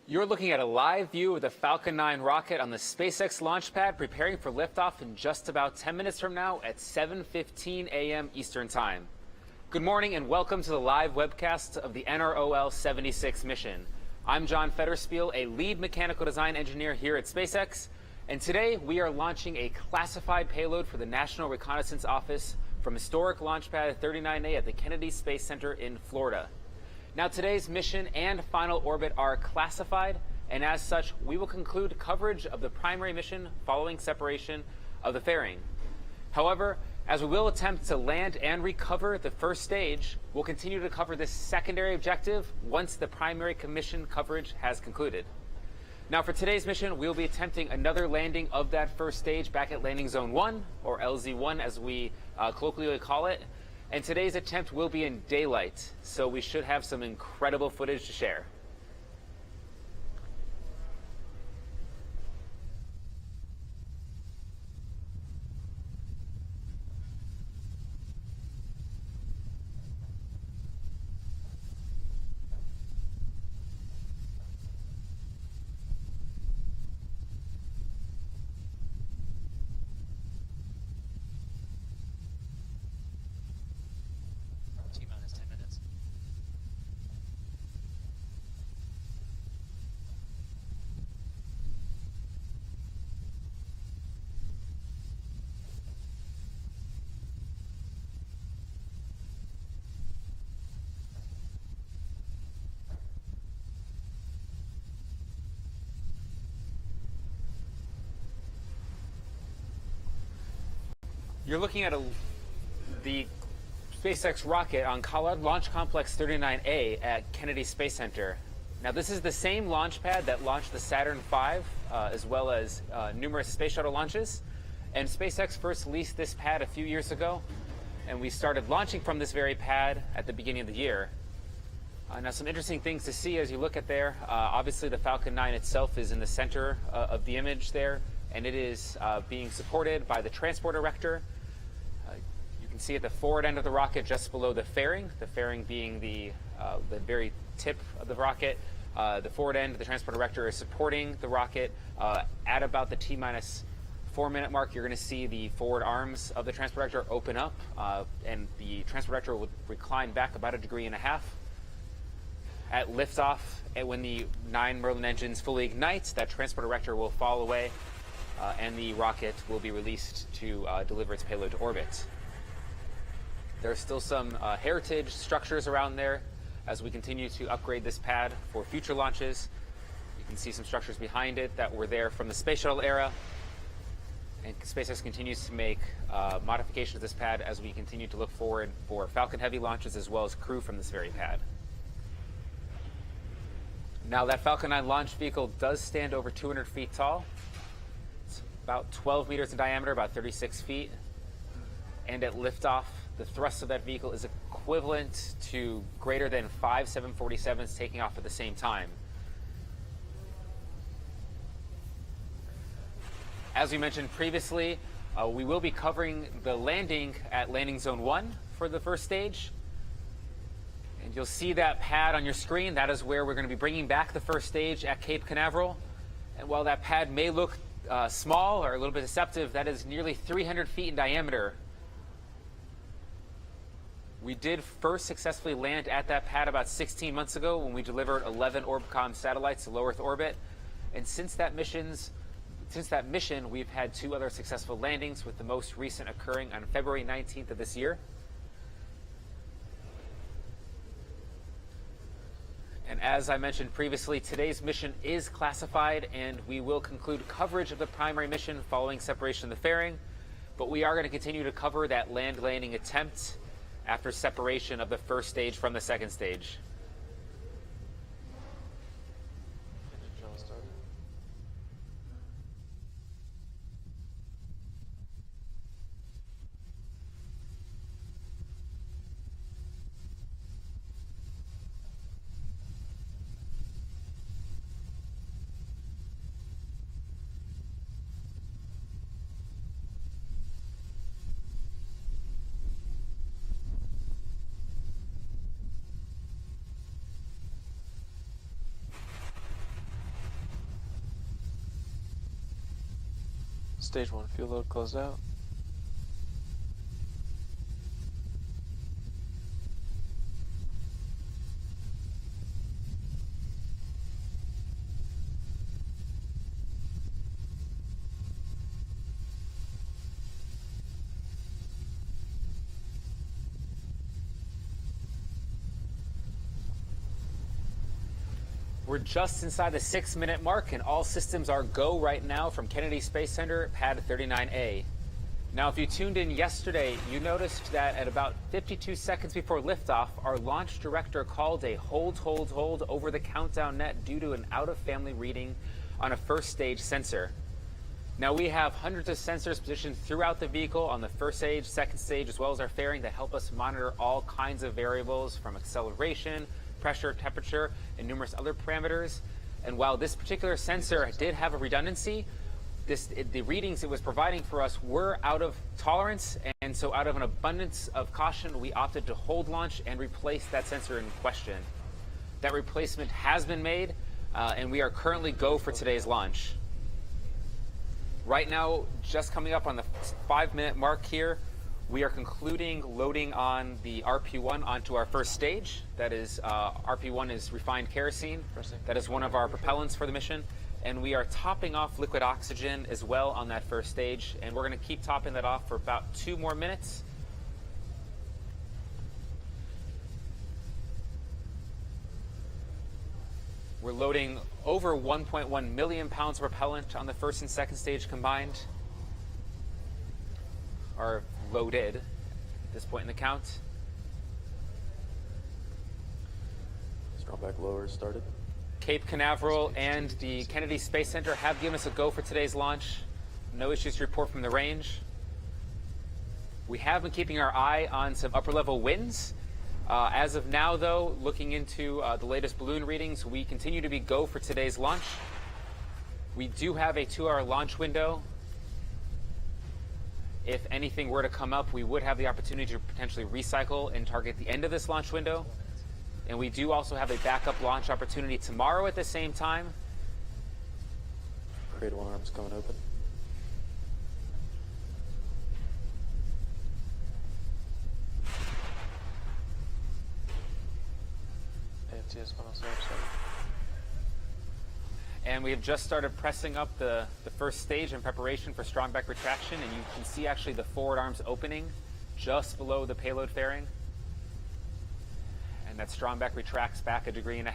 You're looking at a live view of the Falcon 9 rocket on the SpaceX launch pad, preparing for liftoff in just about 10 minutes from now at 7:15 a.m. Eastern Time. Good morning and welcome to the live webcast of the NROL 76 mission. I'm John Fetterspiel, a lead mechanical design engineer here at SpaceX, and today we are launching a classified payload for the National Reconnaissance Office from historic launch pad 39A at the Kennedy Space Center in Florida. Now, today's mission and final orbit are classified, and as such, we will conclude coverage of the primary mission following separation of the fairing. However, as we will attempt to land and recover the first stage, we'll continue to cover this secondary objective once the primary mission coverage has concluded. Now, for today's mission, we'll be attempting another landing of that first stage back at Landing Zone 1, or LZ1 as we colloquially call it. And today's attempt will be in daylight, so we should have some incredible footage to share. T-minus 10 minutes. You're looking at the SpaceX rocket on Launch Complex 39A at Kennedy Space Center. Now, this is the same launch pad that launched the Saturn V, as well as numerous space shuttle launches. And SpaceX first leased this pad a few years ago, and we started launching from this very pad at the beginning of the year. Now, some interesting things to see as you look at there. Obviously, the Falcon 9 itself is in the center of the image there, and it is being supported by the transport erector. See at the forward end of the rocket, just below the fairing being the very tip of the rocket. The forward end, the transport erector, is supporting the rocket. At about the T-minus 4-minute mark, you're going to see the forward arms of the transport erector open up, and the transport erector will recline back about 1.5 degrees. At liftoff, and when the 9 Merlin engines fully ignite, that transport erector will fall away, and the rocket will be released to deliver its payload to orbit. There are still some heritage structures around there as we continue to upgrade this pad for future launches. You can see some structures behind it that were there from the space shuttle era. And SpaceX continues to make modifications to this pad as we continue to look forward for Falcon Heavy launches as well as crew from this very pad. Now, that Falcon 9 launch vehicle does stand over 200 feet tall. It's about 12 meters in diameter, about 36 feet. And at liftoff, the thrust of that vehicle is equivalent to greater than 5 747s taking off at the same time. As we mentioned previously, we will be covering the landing at Landing Zone 1 for the first stage. And you'll see that pad on your screen. That is where we're going to be bringing back the first stage at Cape Canaveral. And while that pad may look small or a little bit deceptive, that is nearly 300 feet in diameter. We did first successfully land at that pad about 16 months ago when we delivered 11 Orbcomm satellites to low Earth orbit. And since that mission, we've had 2 other successful landings, with the most recent occurring on February 19th of this year. And as I mentioned previously, today's mission is classified, and we will conclude coverage of the primary mission following separation of the fairing. But we are going to continue to cover that land landing attempt after separation of the first stage from the second stage. Stage 1 fuel load closed out. We're just inside the 6-minute mark, and all systems are go right now from Kennedy Space Center, pad 39A. Now, if you tuned in yesterday, you noticed that at about 52 seconds before liftoff, our launch director called a hold over the countdown net due to an out-of-family reading on a first stage sensor. Now, we have hundreds of sensors positioned throughout the vehicle on the first stage, second stage, as well as our fairing that help us monitor all kinds of variables from acceleration, pressure, temperature, and numerous other parameters. And while this particular sensor did have a redundancy, the readings it was providing for us were out of tolerance, and so out of an abundance of caution, we opted to hold launch and replace that sensor in question. That replacement has been made, and we are currently go for today's launch. Right now, just coming up on the 5-minute mark here, we are concluding loading on the RP1 onto our first stage. That is, RP1 is refined kerosene. That is one of our propellants for the mission. And we are topping off liquid oxygen as well on that first stage. And we're going to keep topping that off for about 2 more minutes. We're loading over 1.1 million pounds of propellant on the first and second stage combined. Are loaded at this point in the count. Strong back lower started. Cape Canaveral and the Kennedy Space Center have given us a go for today's launch. No issues to report from the range. We have been keeping our eye on some upper level winds. As of now, though, looking into the latest balloon readings, we continue to be go for today's launch. We do have a 2-hour launch window. If anything were to come up, we would have the opportunity to potentially recycle and target the end of this launch window. And we do also have a backup launch opportunity tomorrow at the same time. Cradle arms coming open. AFTS 107. And we have just started pressing up the first stage in preparation for strong back retraction, and you can see actually the forward arms opening just below the payload fairing. And that strong back retracts back 1.5 degrees.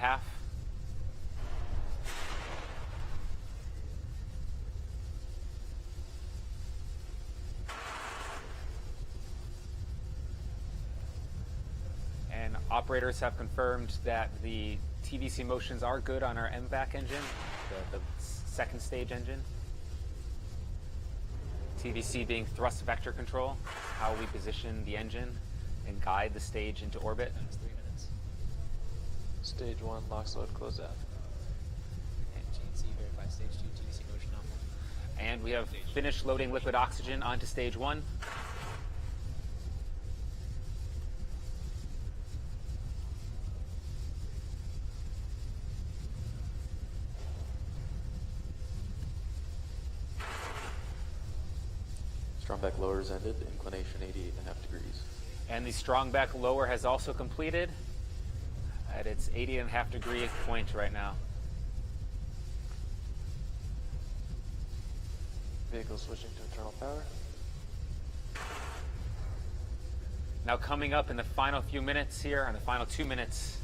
And operators have confirmed that the TVC motions are good on our MVAC engine, the second stage engine. TVC being thrust vector control, how we position the engine and guide the stage into orbit. 3 minutes. Stage 1 LOX load closed out. And GNC verify stage 2 TVC motion nominal. And we have finished loading liquid oxygen onto stage 1. Strong back lower is ended, inclination 88.5 degrees. And the strong back lower has also completed at its 80.5 degree point right now. Vehicle switching to internal power. Now coming up in the final few minutes here, in the final 2 minutes,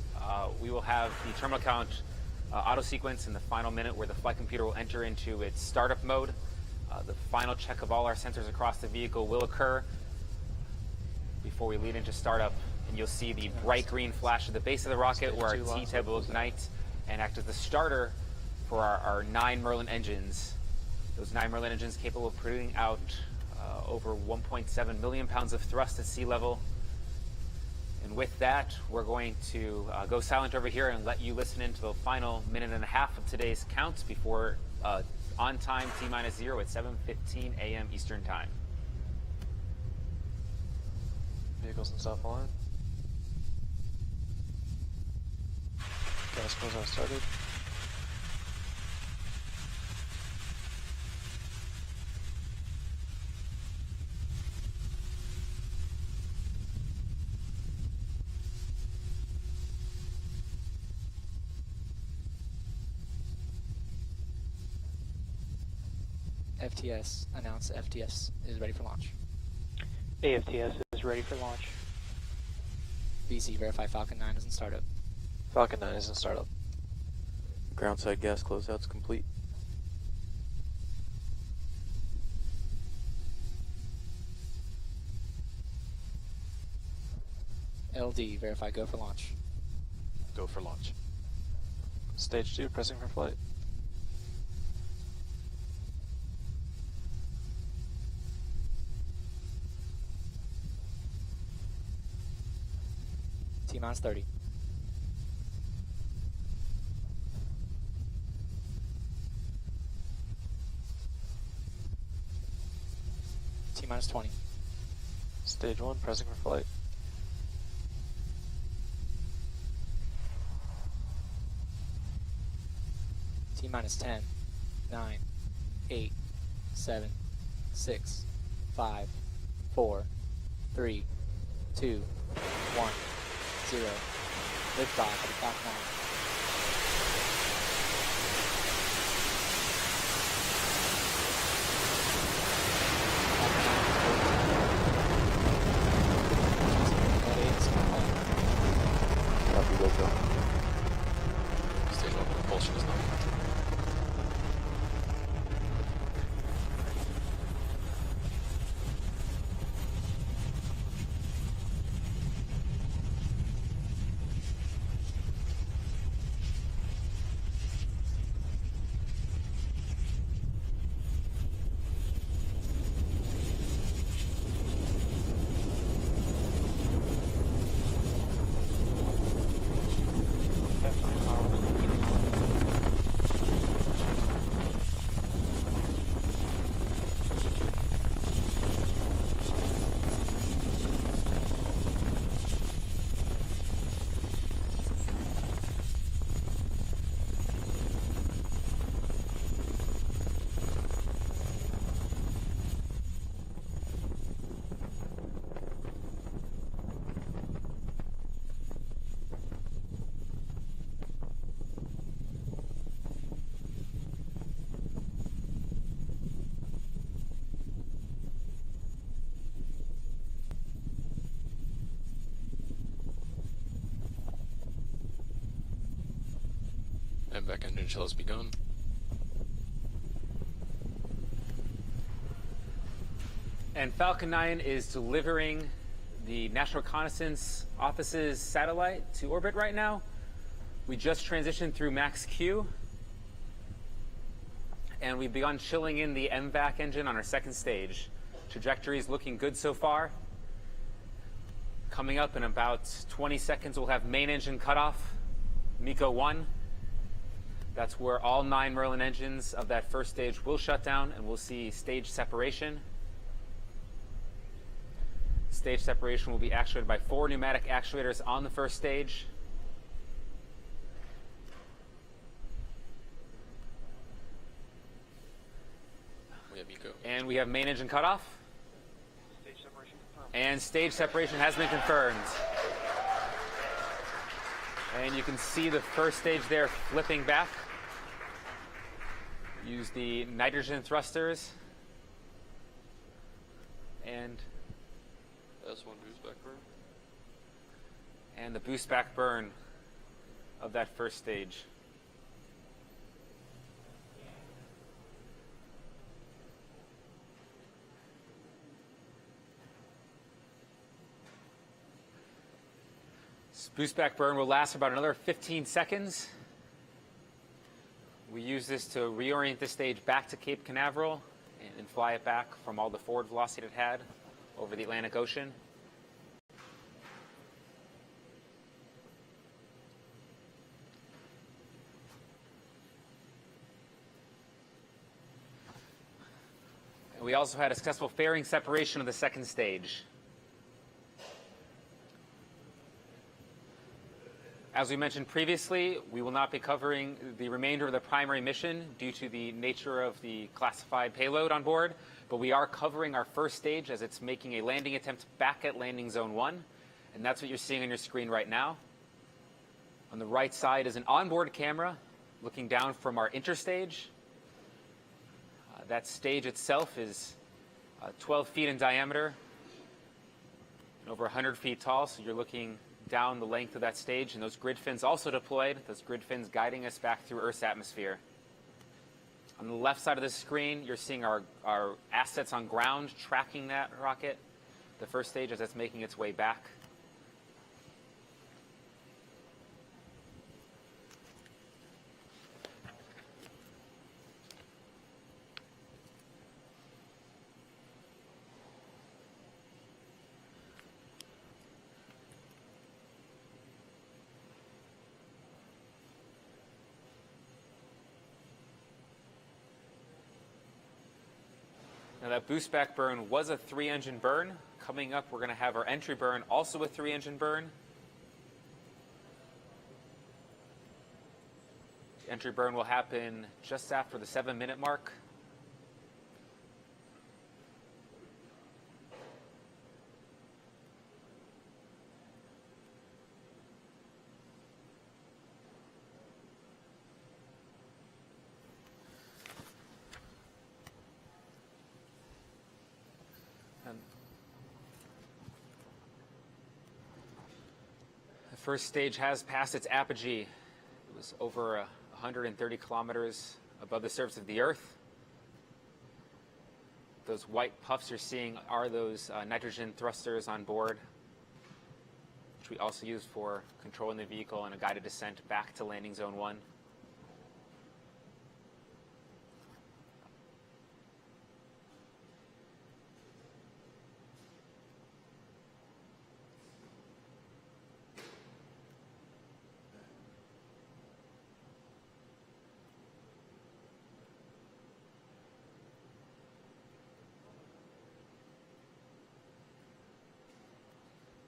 we will have the terminal count auto sequence in the final minute where the flight computer will enter into its startup mode. The final check of all our sensors across the vehicle will occur before we lead into startup, and you'll see the bright green flash at the base of the rocket where our T-tab will ignite and act as the starter for our 9 Merlin engines. Those 9 Merlin engines capable of putting out over 1.7 million pounds of thrust at sea level. And with that, we're going to go silent over here and let you listen into the final 1.5 minutes of today's count before on time T-0 at 7:15 a.m. Eastern Time. Vehicles in stop line. Gas close out started. FTS announced FTS is ready for launch. AFTS is ready for launch. VC verify Falcon 9 is in startup. Falcon 9 is in startup. Groundside gas closeout's complete. LD verify go for launch. Go for launch. Stage 2 pressing for flight. T-minus 30. T-minus 20. Stage 1 pressing for flight. T-minus 10, 9, 8, 7, 6, 5, 4, 3, 2, 1, 0. Liftoff at the Falcon 9. Copy, go go. Stage 1 propulsion is not. And back engine chill has begun. And Falcon 9 is delivering the National Reconnaissance Office's satellite to orbit right now. We just transitioned through MaxQ, and we've begun chilling in the MVAC engine on our second stage. Trajectory is looking good so far. Coming up in about 20 seconds, we'll have main engine cutoff, MECO 1. That's where all 9 Merlin engines of that first stage will shut down, and we'll see stage separation. Stage separation will be actuated by 4 pneumatic actuators on the first stage. We have MECO. And we have main engine cutoff. And stage separation has been confirmed. And you can see the first stage there flipping back. Use the nitrogen thrusters. And S1 boost back burn. and the boost back burn of that first stage. This boost back burn will last for about another 15 seconds. We use this to reorient the stage back to Cape Canaveral and fly it back from all the forward velocity it had over the Atlantic Ocean. And we also had a successful fairing separation of the second stage. As we mentioned previously, we will not be covering the remainder of the primary mission due to the nature of the classified payload on board, but we are covering our first stage as it's making a landing attempt back at landing zone 1, and that's what you're seeing on your screen right now. On the right side is an onboard camera looking down from our interstage. That stage itself is 12 feet in diameter and over 100 feet tall, so you're looking down the length of that stage, and those grid fins also deployed, those grid fins guiding us back through Earth's atmosphere. On the left side of the screen, you're seeing our assets on ground tracking that rocket, the first stage as it's making its way back. Now that boost back burn was a 3-engine burn. Coming up, we're going to have our entry burn, also a 3-engine burn. The entry burn will happen just after the 7-minute mark. The first stage has passed its apogee. It was over 130 kilometers above the surface of the Earth. Those white puffs you're seeing are those nitrogen thrusters on board, which we also use for controlling the vehicle in a guided descent back to landing zone 1.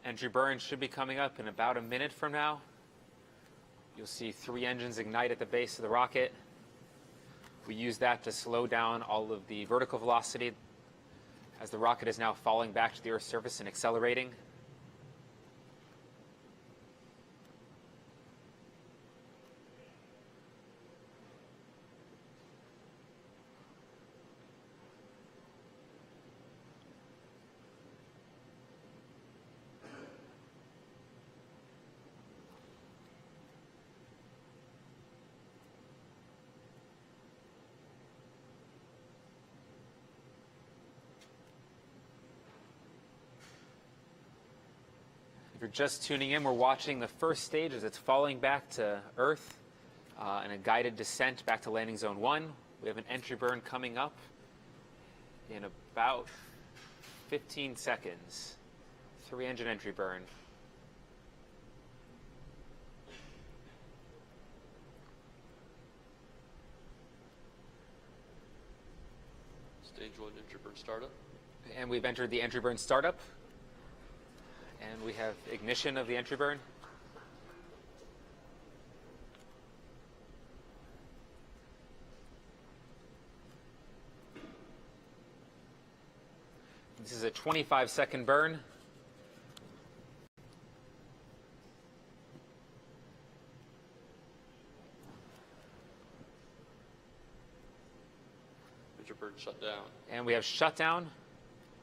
Entry burn should be coming up in about a minute from now. You'll see 3 engines ignite at the base of the rocket. We use that to slow down all of the vertical velocity as the rocket is now falling back to the Earth's surface and accelerating. If you're just tuning in, we're watching the first stage as it's falling back to Earth in a guided descent back to landing zone 1. We have an entry burn coming up in about 15 seconds. 3-engine entry burn. Stage 1 entry burn startup. And we've entered the entry burn startup. And we have ignition of the entry burn. This is a 25-second burn. Entry burn shut down. And we have shutdown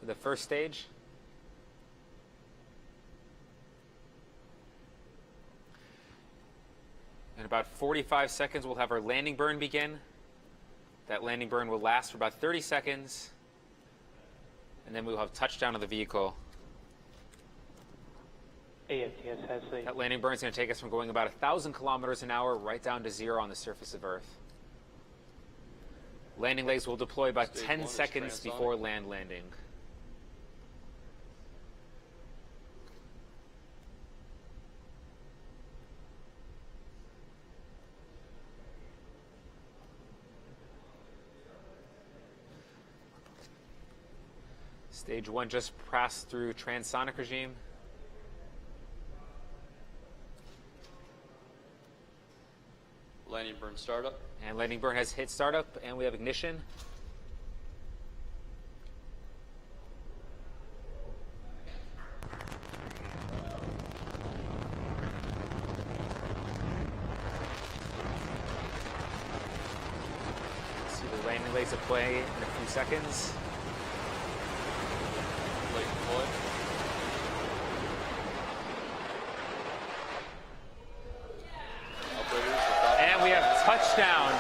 for the first stage. In about 45 seconds, we'll have our landing burn begin. That landing burn will last for about 30 seconds. And then we'll have touchdown of the vehicle. AFTS has the... That landing burn is going to take us from going about 1,000 kilometers an hour right down to 0 on the surface of Earth. Landing legs will deploy about Stage 10 1 is seconds transonic. before landing. Stage 1 just passed through transonic regime. Landing burn startup. And landing burn has hit startup, and we have ignition. See the Landing legs will play in a few seconds. Late deploy. Operators are Falcon. And we have touchdown.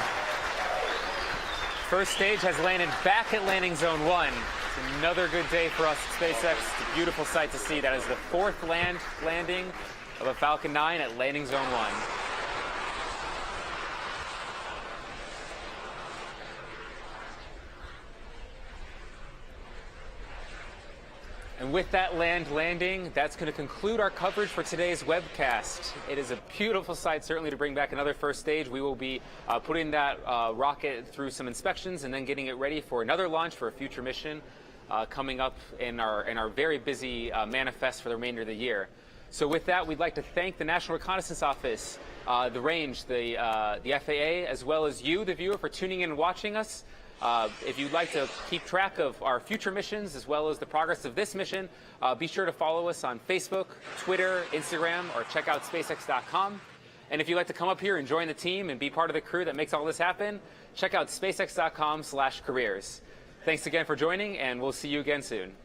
First stage has landed back at landing zone 1. It's another good day for us at SpaceX. It's a beautiful sight to see. That is the 4th landing of a Falcon 9 at landing zone 1. And with that landing, that's going to conclude our coverage for today's webcast. It is a beautiful sight, certainly, to bring back another first stage. We will be putting that rocket through some inspections and then getting it ready for another launch for a future mission coming up in our very busy manifest for the remainder of the year. So with that, we'd like to thank the National Reconnaissance Office, the range, the FAA, as well as you, the viewer, for tuning in and watching us. If you'd like to keep track of our future missions as well as the progress of this mission, be sure to follow us on Facebook, Twitter, Instagram, or check out SpaceX.com. And if you'd like to come up here and join the team and be part of the crew that makes all this happen, check out SpaceX.com/careers. Thanks again for joining, and we'll see you again soon.